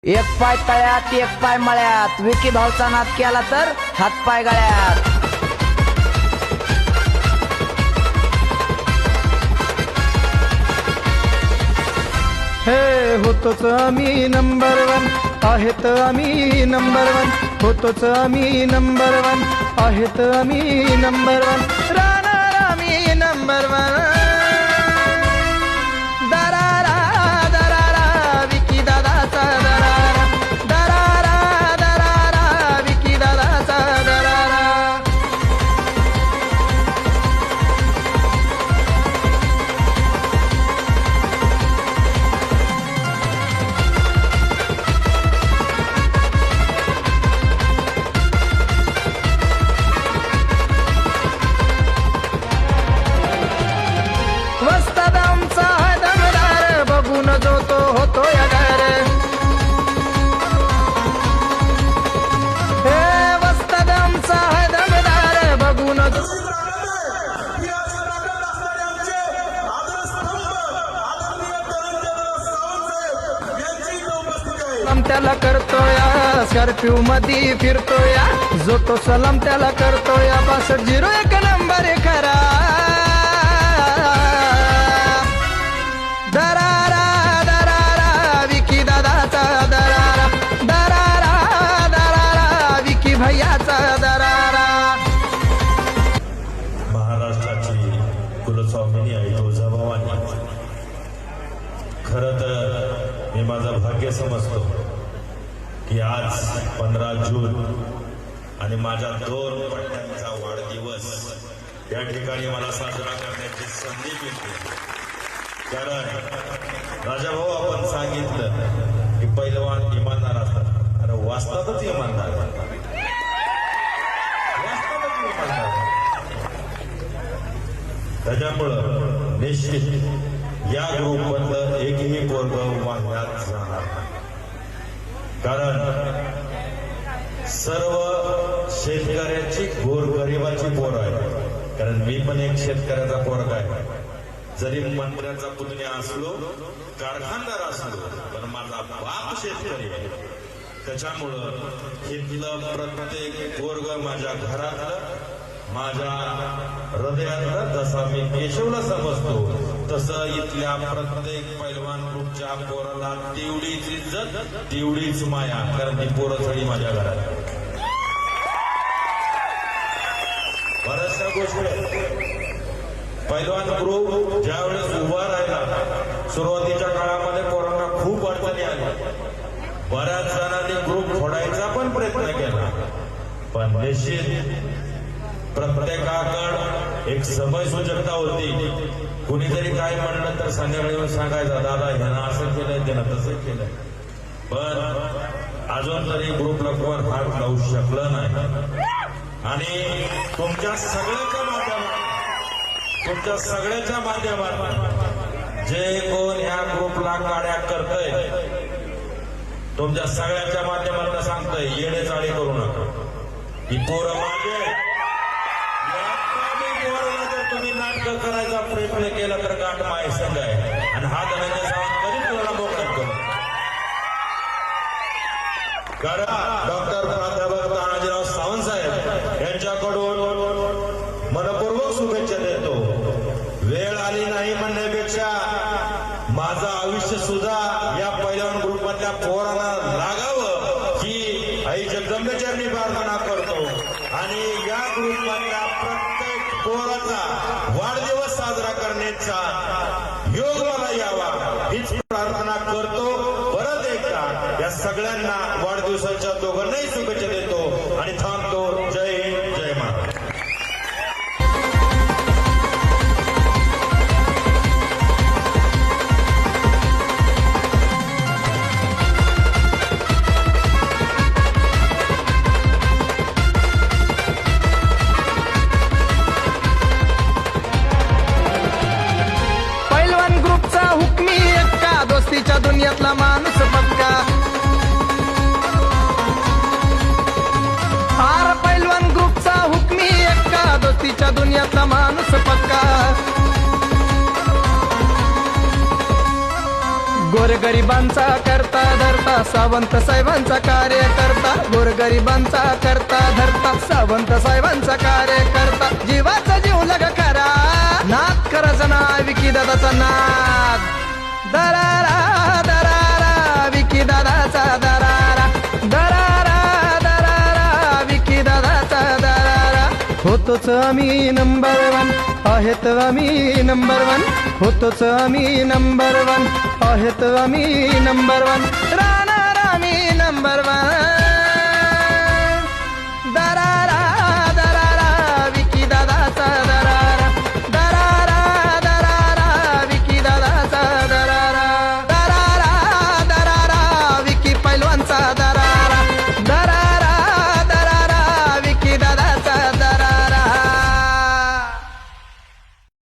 एक पाय तळ्यात एक पाय मळ्यात, विकी भाऊचा नाद केला तर हात पाय गळ्यात। हे होतोच आम्ही नंबर वन, आहेत आम्ही नंबर वन, होतोच आम्ही नंबर वन, आहेत आम्ही नंबर वन, राहणार आम्ही नंबर वन। दरारा दरारा विकी दादाचा दरारा, दरारा दरारा विकी दादाचा दरारा। वस्ताद आमचा दमदार, बघून जो तो होतो या घर। हे वस्ताद आमचा दमदार, बघून त्याला करतोय, स्कॉर्पिओ मध्ये फिरतोय, जो तो सलाम त्याला करतोय। 6201 नंबर खरा, दरारा दरारा विकी दादाचा दरारा, दरारा दरारा विकी भैयाचा दरारा। महाराष्ट्राची कुलस्वामिनी आई तुळजाभवानी, खरं तर मी माझं भाग्य समजतो की आज 15 जून आणि माझ्या 2 पट्ट्यांचा वाढदिवस या ठिकाणी मला साजरा करण्याची संधी मिळते। कारण राजाभाऊ आपण सांगितलं की पैलवान इमानदार असतात, आणि वास्तवातच इमानदार त्याच्यामुळं निश्चित या ग्रुप मधलं एकही पोरग वाहण्यात जाणार नाही। कारण सर्व शेतकऱ्याची गोरगरिबाची पोर आहे। कारण मी पण एक शेतकऱ्याचा पोरगा आहे, जरी मंत्र्याचा पुतण्या असलो, कारखानदार असलो, पण माझा बाप शेतकरी आहे। त्याच्यामुळं इथलं प्रत्येक पोरग माझ्या घरातलं, माझ्या हृदयातलं, जसा मी केशवला समजतो तसं इथल्या प्रत्येक पैलवान ग्रुपच्या पोराला तेवढीच इज्जत, तेवढीच माया, कारण ती पोरं सगळी माझ्या घरात। बऱ्याचशा गोष्टी पैलवान ग्रुप ज्यावेळेस उभा राहिला, सुरुवातीच्या काळामध्ये पोरांना खूप अडचणी आल्या, बऱ्याच जणांनी ग्रुप फोडायचा पण प्रयत्न केला, पण निश्चित प्रत्येकाकडे एक समय सूचकता होती। कुणीतरी काय म्हणलं तर संध्याकाळी येऊन सांगायचं, दादा ह्यानं असं केलंय, त्यानं तसं केलंय, पण अजून तरी ग्रुपला कोण हात लावू शकलं नाही। आणि तुमच्या सगळ्याच्या माध्यमातून जे कोण ह्या ग्रुपला गाड्या करतय, तुमच्या सगळ्याच्या माध्यमातून सांगतोय, येडे चाळी करू नका। ही पोरं माझे, तुम्ही नाटक करायचा प्रयत्न केला तर गाठ माय संघ आहे, आणि हा धनंजय सावंत कधीच तुला मोकळा करू। कारण डॉक्टर प्राध्यापक तानाजीराव सावंत साहेब यांच्याकडून मनपूर्वक शुभेच्छा देतो। वेळ आली नाही म्हणण्यापेक्षा माझं आयुष्य सुद्धा या पैलवान ग्रुपमधल्या पोरांना लागावं ही आई जगदंबेचरणी प्रार्थना करतो, आणि या ग्रुपमधल्या प्रत्येक पोराचा वाढदिवस साजरा करण्याचा योग मला यावा हीच प्रार्थना करतो। परत एकदा या सगळ्यांना वाढदिवसाच्या दोघांनाही शुभेच्छा देतो आणि थांबतो। जय हिंद, जय महाराष्ट्र। दोस्तीच्या दुनियातला माणूस पक्का, गोरगरिबांचा करता धरता सावंत साहेबांचा कार्यकर्ता, गोरगरिबांचा करता धरता सावंत साहेबांचा कार्यकर्ता, जीवाचा जीव लग खरा, नाद करायचा ना विकी दादाचा नाद, दरारा दरारा विकी दादाचा दरारा, दरारा दरारा विकी दादाचा दरारा. होतोच आम्ही नंबर वन, आहेत आम्ही नंबर वन, होतोच आम्ही नंबर वन, आहेत आम्ही नंबर वन, राहणार आम्ही नंबर वन.